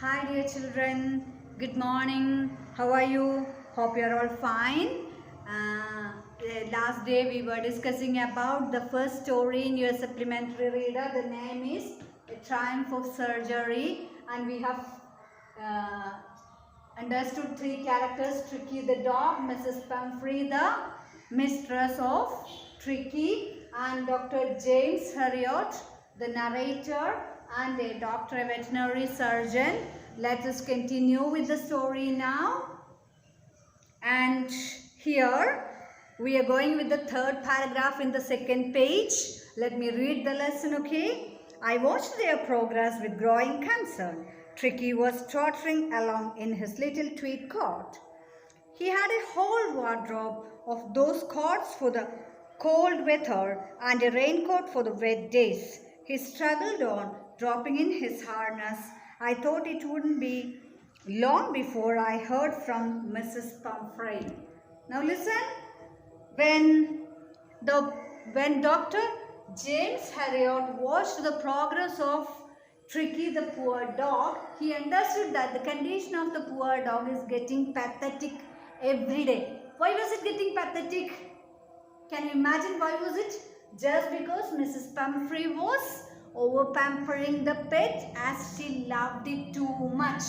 Hi dear children, good morning. How are you? Hope you are all fine. Last day we were discussing about the first story in your supplementary reader. The name is A Triumph of Surgery, and we have uh, understood three characters: Tricky the dog, Mrs. Pumphrey the mistress of Tricky, and Dr. James Herriot the narrator and a doctor, a veterinary surgeon. Let us continue with the story now. And here we are going with the third paragraph in the second page. Let me read the lesson, okay? I watched their progress with growing concern. Tricky was tottering along in his little tweed coat. He had a whole wardrobe of those coats for the cold weather and a raincoat for the wet days. He struggled on, dropping in his harness. I thought it wouldn't be long before I heard from Mrs. Pumphrey. Now listen, when Dr. James Herriot watched the progress of Tricky the poor dog, he understood that the condition of the poor dog is getting pathetic every day. Why was it getting pathetic? Can you imagine why was it? Just because Mrs. Pumphrey was over-pampering the pet as she loved it too much.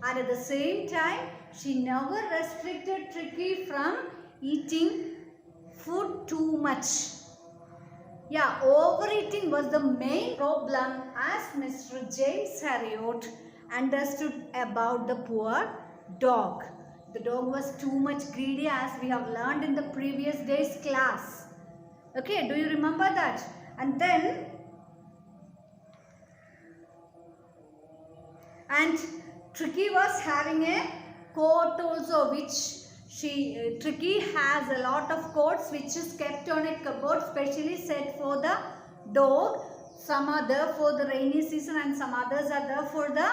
And at the same time, she never restricted Tricky from eating food too much. Yeah, overeating was the main problem as Mr. James Herriot understood about the poor dog. The dog was too much greedy, as we have learned in the previous day's class. Okay, do you remember that? And then, Tricky was having a coat also, which Tricky has a lot of coats which is kept on a cupboard specially set for the dog. Some are there for the rainy season and some others are there for the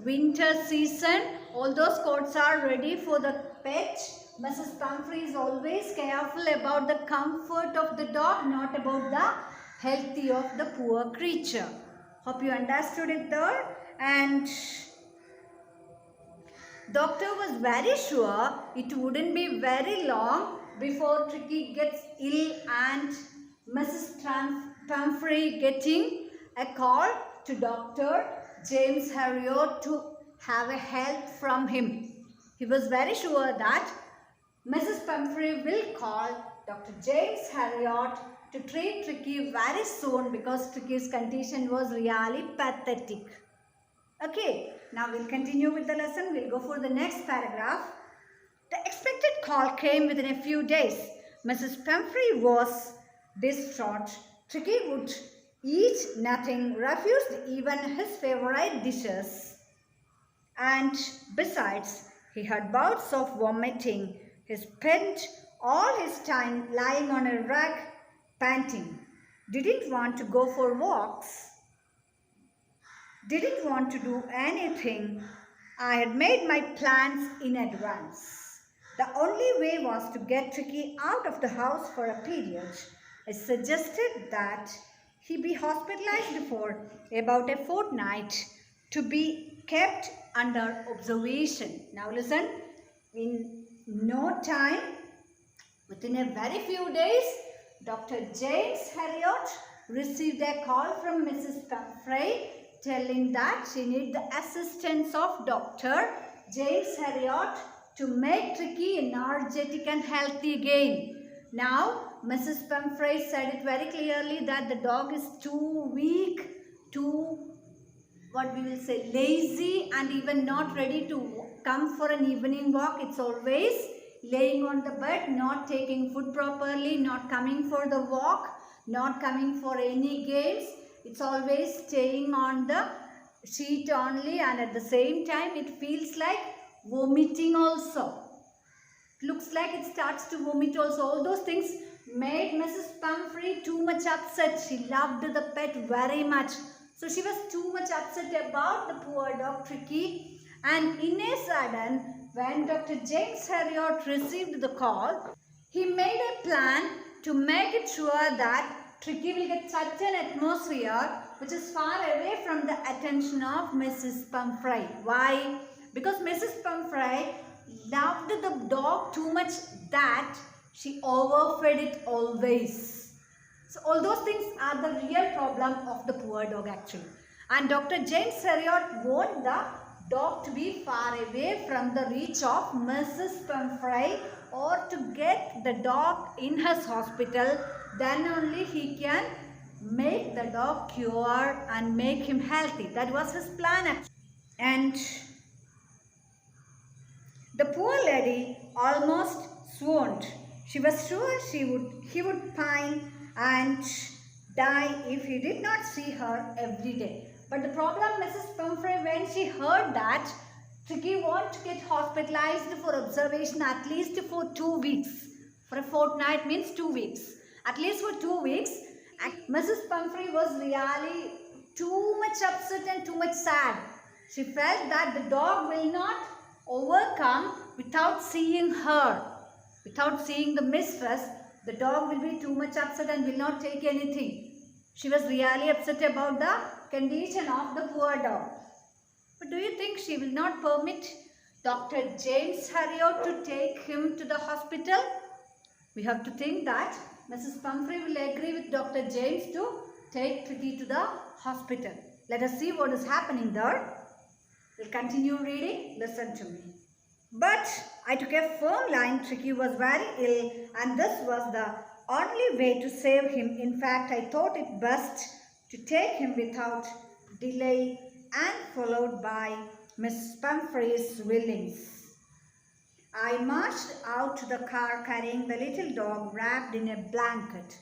winter season. All those coats are ready for the pet. Mrs. Pumphrey is always careful about the comfort of the dog, not about the health of the poor creature. Hope you understood it there. And Doctor was very sure it wouldn't be very long before Tricky gets ill and Mrs. Pumphrey getting a call to Dr. James Herriot to have a help from him. He was very sure that Mrs. Pumphrey will call Dr. James Herriot to treat Tricky very soon because Tricky's condition was really pathetic. Okay, now we'll continue with the lesson. We'll go for the next paragraph. The expected call came within a few days. Mrs. Pumphrey was distraught. Tricky would eat nothing, refused even his favorite dishes. And besides, he had bouts of vomiting. He spent all his time lying on a rug, panting. Didn't want to go for walks. Didn't want to do anything. I had made my plans in advance. The only way was to get Tricky out of the house for a period. I suggested that he be hospitalized for about a fortnight to be kept under observation. Now listen, in no time, within a very few days, Dr. James Herriot received a call from Mrs. Pumphrey telling that she needs the assistance of Dr. James Herriot to make Tricky energetic and healthy again. Now, Mrs. Pumphrey said it very clearly that the dog is too weak, too, what we will say, lazy and even not ready to come for an evening walk. It's always laying on the bed, not taking food properly, not coming for the walk, not coming for any games. It's always staying on the sheet only, and at the same time it feels like vomiting also. It looks like it starts to vomit also. All those things made Mrs. Pumphrey too much upset. She loved the pet very much. So she was too much upset about the poor dog Tricky. And in a sudden, when Dr. James Herriot received the call, he made a plan to make it sure that Tricky will get such an atmosphere which is far away from the attention of Mrs. Pumphrey. Why? Because Mrs. Pumphrey loved the dog too much that she overfed it always. So all those things are the real problem of the poor dog actually. And Dr. James Herriot want the dog to be far away from the reach of Mrs. Pumphrey, or to get the dog in his hospital. Then only he can make the dog cure and make him healthy. That was his plan actually. And the poor lady almost swooned. She was sure he would pine and die if he did not see her every day. But the problem, Mrs. Pumphrey, when she heard that Tricky want to get hospitalized for observation at least for 2 weeks. For a fortnight means 2 weeks. At least for 2 weeks. And Mrs. Pumphrey was really too much upset and too much sad. She felt that the dog will not overcome without seeing her. Without seeing the mistress, the dog will be too much upset and will not take anything. She was really upset about the condition of the poor dog. But do you think she will not permit Dr. James Herriot to take him to the hospital? We have to think that Mrs. Pumphrey will agree with Dr. James to take Tricky to the hospital. Let us see what is happening there. We'll continue reading. Listen to me. But I took a firm line. Tricky was very ill and this was the only way to save him. In fact, I thought it best to take him without delay, and followed by Miss Pumphrey's willings. I marched out to the car carrying the little dog wrapped in a blanket.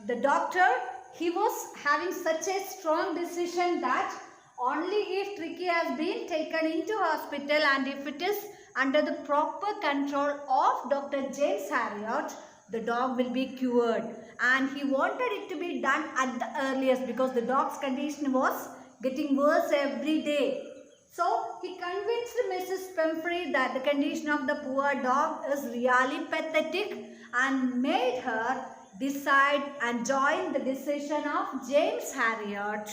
The doctor, he was having such a strong decision that only if Tricky has been taken into hospital and if it is under the proper control of Dr. James Herriot, the dog will be cured. And he wanted it to be done at the earliest because the dog's condition was getting worse every day. So he convinced Mrs. Pumphrey that the condition of the poor dog is really pathetic and made her decide and join the decision of James Herriot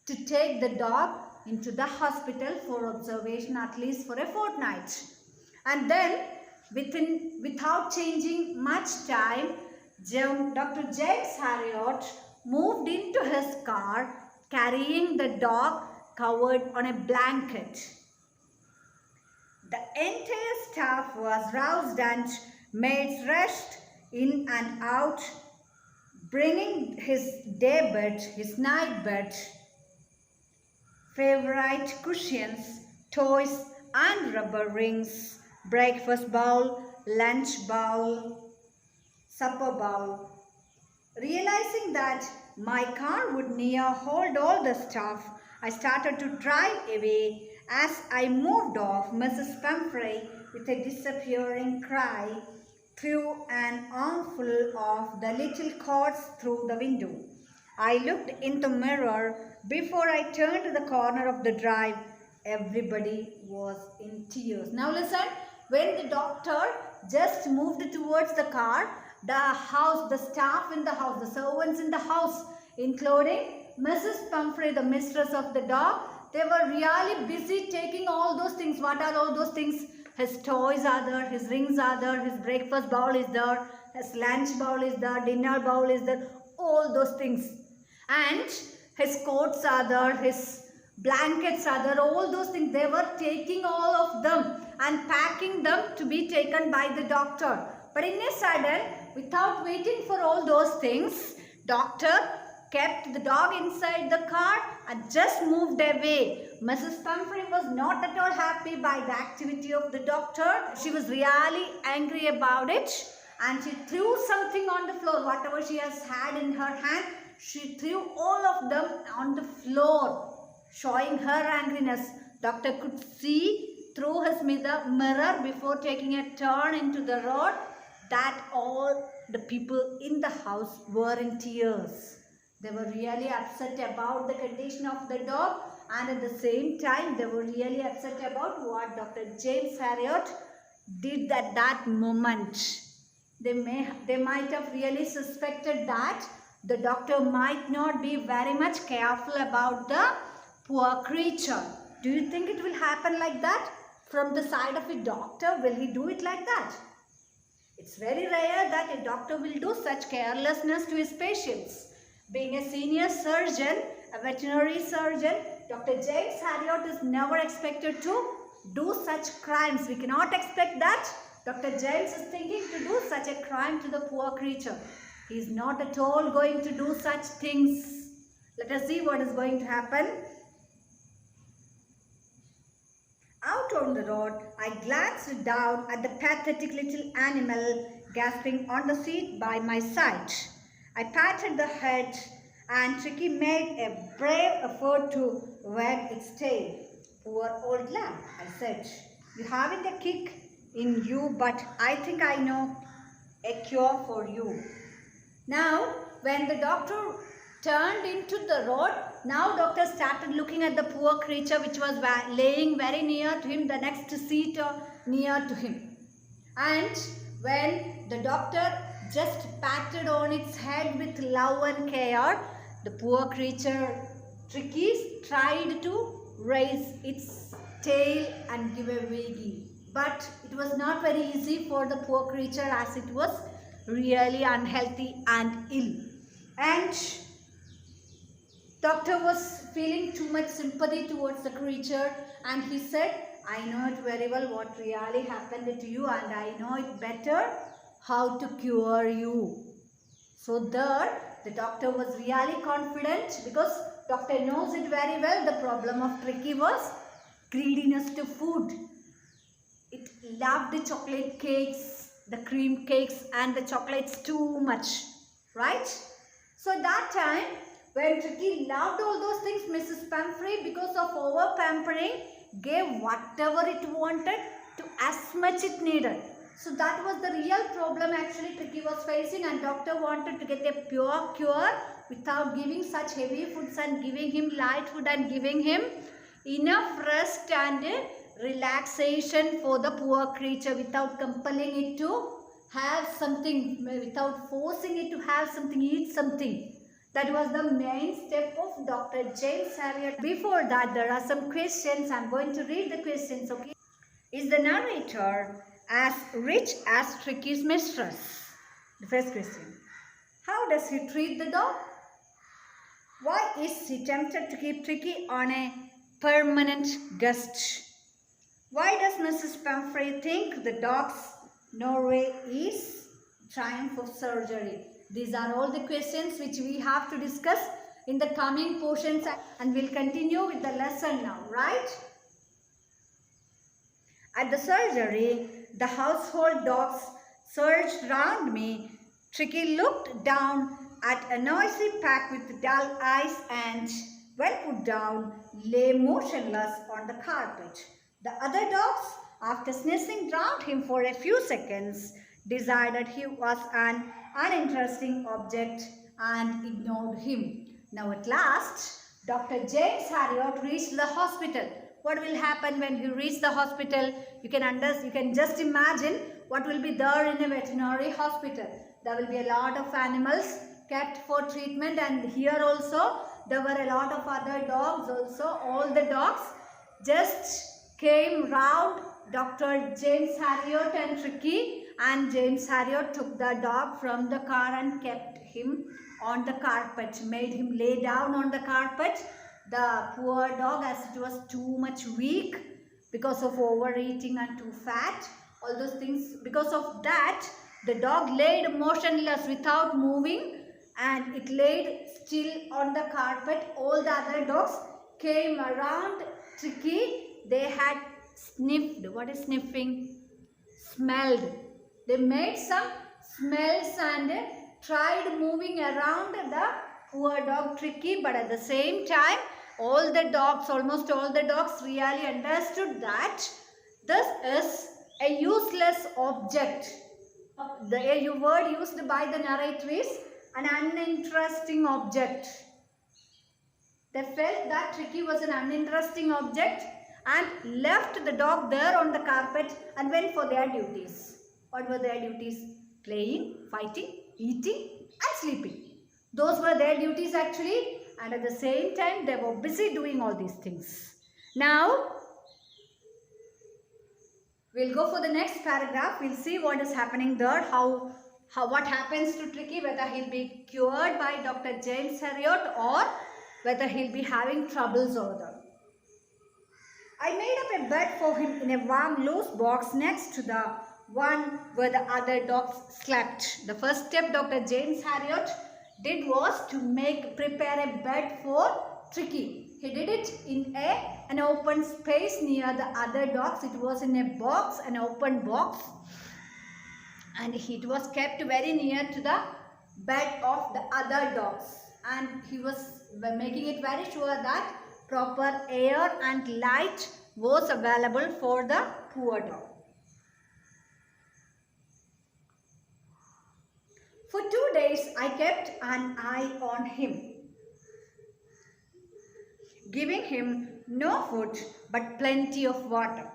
to take the dog into the hospital for observation at least for a fortnight. And then without changing much time, Dr. James Herriot moved into his car carrying the dog covered on a blanket. The entire staff was roused and maids rushed in and out, bringing his daybed, his nightbed, favorite cushions, toys and rubber rings, breakfast bowl, lunch bowl, supper bowl. Realizing that my car would near hold all the stuff, I started to drive away. As I moved off, Mrs. Pumphrey, with a disappearing cry, threw an armful of the little cords through the window. I looked in the mirror before I turned to the corner of the drive. Everybody was in tears. Now listen, when the doctor just moved towards the car, the house, the staff in the house, the servants in the house, including Mrs. Pumphrey, the mistress of the dog, they were really busy taking all those things. What are all those things? His toys are there, his rings are there, his breakfast bowl is there, his lunch bowl is there, dinner bowl is there, all those things. And his coats are there, his blankets are there, all those things. They were taking all of them and packing them to be taken by the doctor. But in a sudden, without waiting for all those things, doctor kept the dog inside the car and just moved away. Mrs. Pumphrey was not at all happy by the activity of the doctor. She was really angry about it and she threw something on the floor. Whatever she has had in her hand, she threw all of them on the floor, showing her angriness. Doctor could see through his mirror before taking a turn into the road that all the people in the house were in tears. They were really upset about the condition of the dog, and at the same time they were really upset about what Dr. James Herriot did at that moment. They might have really suspected that the doctor might not be very much careful about the poor creature. Do you think it will happen like that? From the side of a doctor, will he do it like that? It's very rare that a doctor will do such carelessness to his patients. Being a senior surgeon, a veterinary surgeon, Dr. James Harriot is never expected to do such crimes. We cannot expect that Dr. James is thinking to do such a crime to the poor creature. He is not at all going to do such things. Let us see what is going to happen. Out on the road, I glanced down at the pathetic little animal gasping on the seat by my side. I patted the head and Tricky made a brave effort to wag its tail. Poor old lamb, I said. You haven't a kick in you, but I think I know a cure for you. Now, when the doctor turned into the road, now doctor started looking at the poor creature which was laying very near to him, the next seat near to him. And when the doctor just patted on its head with love and care, the poor creature Tricky tried to raise its tail and give a wiggle. But it was not very easy for the poor creature as it was really unhealthy and ill. And doctor was feeling too much sympathy towards the creature, and he said, I know it very well what really happened to you, and I know it better how to cure you. So there the doctor was really confident, because doctor knows it very well. The problem of Tricky was greediness to food. It loved the chocolate cakes, the cream cakes and the chocolates too much, right? So at that time, when Tricky loved all those things, Mrs. Pumphrey, because of over pampering, gave whatever it wanted to as much it needed. So that was the real problem actually Tricky was facing, and doctor wanted to get a pure cure without giving such heavy foods and giving him light food and giving him enough rest and relaxation for the poor creature without compelling it to have something, without forcing it to have something, eat something. That was the main step of Dr. James Harriot. Before that, there are some questions. I'm going to read the questions, okay? Is the narrator as rich as Tricky's mistress? The first question. How does he treat the dog? Why is he tempted to keep Tricky on a permanent guest? Why does Mrs. Pumphrey think the dog's Norway is triumph of surgery? These are all the questions which we have to discuss in the coming portions, and we'll continue with the lesson now, right? At the surgery, the household dogs surged round me. Tricky looked down at a noisy pack with dull eyes and, when put down, lay motionless on the carpet. The other dogs, after sniffing round him for a few seconds, decided he was an uninteresting object and ignored him. Now at last, Dr. James Harriot reached the hospital. What will happen when he reaches the hospital? You can just imagine what will be there in a veterinary hospital. There will be a lot of animals kept for treatment, and here also there were a lot of other dogs also. All the dogs just came round Dr. James Harriot and Tricky, and James Harriot took the dog from the car and kept him on the carpet, made him lay down on the carpet. The poor dog, as it was too much weak because of overeating and too fat, all those things, because of that, the dog laid motionless without moving, and it laid still on the carpet. All the other dogs came around Tricky. They had sniffed. What is sniffing? Smelled. They made some smells and tried moving around the poor dog Tricky, but at the same time, all the dogs, almost all the dogs, really understood that this is a useless object. The word used by the narrator is an uninteresting object. They felt that Tricky was an uninteresting object and left the dog there on the carpet and went for their duties. What were their duties? playing, fighting, eating and sleeping. Those were their duties actually, and at the same time they were busy doing all these things. Now we'll go for the next paragraph. We'll see what is happening there, what happens to Tricky, whether he'll be cured by Dr. James Herriot or whether he'll be having troubles over there. I made up a bed for him in a warm loose box next to the one where the other dogs slept. The first step Dr. James Herriot did was to prepare a bed for Tricky. He did it in an open space near the other dogs. It was in a box, an open box, and it was kept very near to the bed of the other dogs, and he was making it very sure that proper air and light was available for the poor dog. For 2 days I kept an eye on him, giving him no food but plenty of water.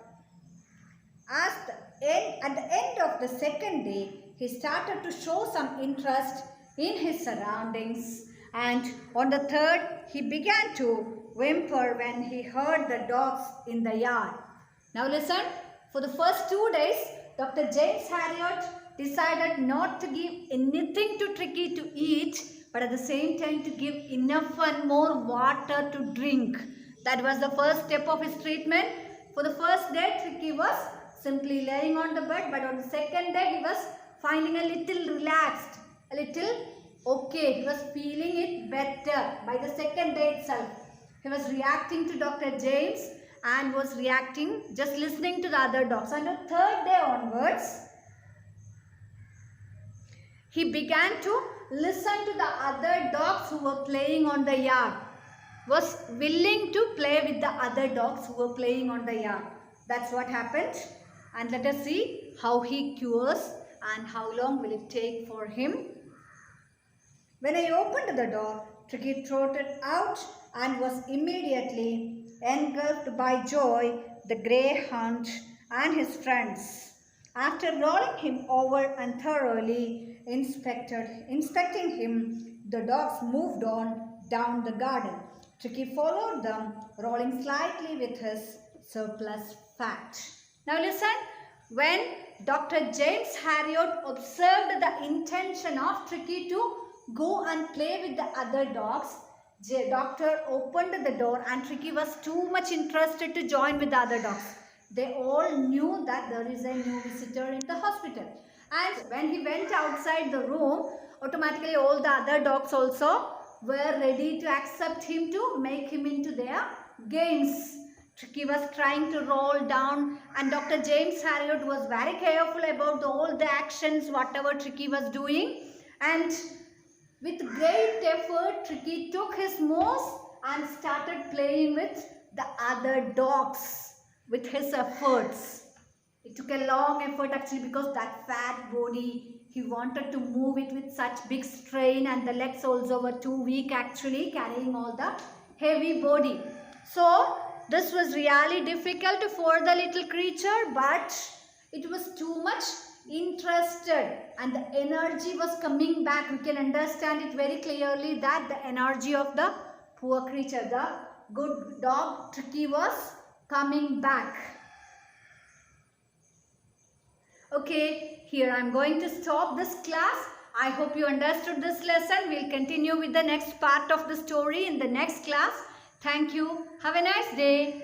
At the end of the second day, he started to show some interest in his surroundings, and on the third, he began to whimper when he heard the dogs in the yard. Now listen, for the first 2 days, Dr. James Herriot decided not to give anything to Tricky to eat, but at the same time to give enough and more water to drink. That was the first step of his treatment. For the first day, Tricky was simply laying on the bed, but on the second day, he was finding a little relaxed, a little okay. He was feeling it better by the second day itself. He was reacting to Dr. James and was reacting, just listening to the other dogs. And the third day onwards, he began to listen to the other dogs who were playing on the yard, was willing to play with the other dogs who were playing on the yard. That's what happened. And let us see how he cures and how long will it take for him. When I opened the door, Tricky trotted out and was immediately engulfed by joy, the greyhound and his friends. After rolling him over and thoroughly inspecting him, the dogs moved on down the garden. Tricky followed them, rolling slightly with his surplus fat. Now listen, when Dr. James Herriot observed the intention of Tricky to go and play with the other dogs, the doctor opened the door and Tricky was too much interested to join with the other dogs. They all knew that there is a new visitor in the hospital. And when he went outside the room, automatically all the other dogs also were ready to accept him, to make him into their games. Tricky was trying to roll down, and Dr. James Herriot was very careful about all the actions, whatever Tricky was doing. And with great effort, Tricky took his nose and started playing with the other dogs with his efforts. It took a long effort actually, because that fat body, he wanted to move it with such big strain, and the legs also were too weak actually, carrying all the heavy body. So this was really difficult for the little creature, but it was too much interested and the energy was coming back. We can understand it very clearly that the energy of the poor creature, the good dog Tricky, was coming back. Okay, here I am going to stop this class. I hope you understood this lesson. We'll continue with the next part of the story in the next class. Thank you. Have a nice day.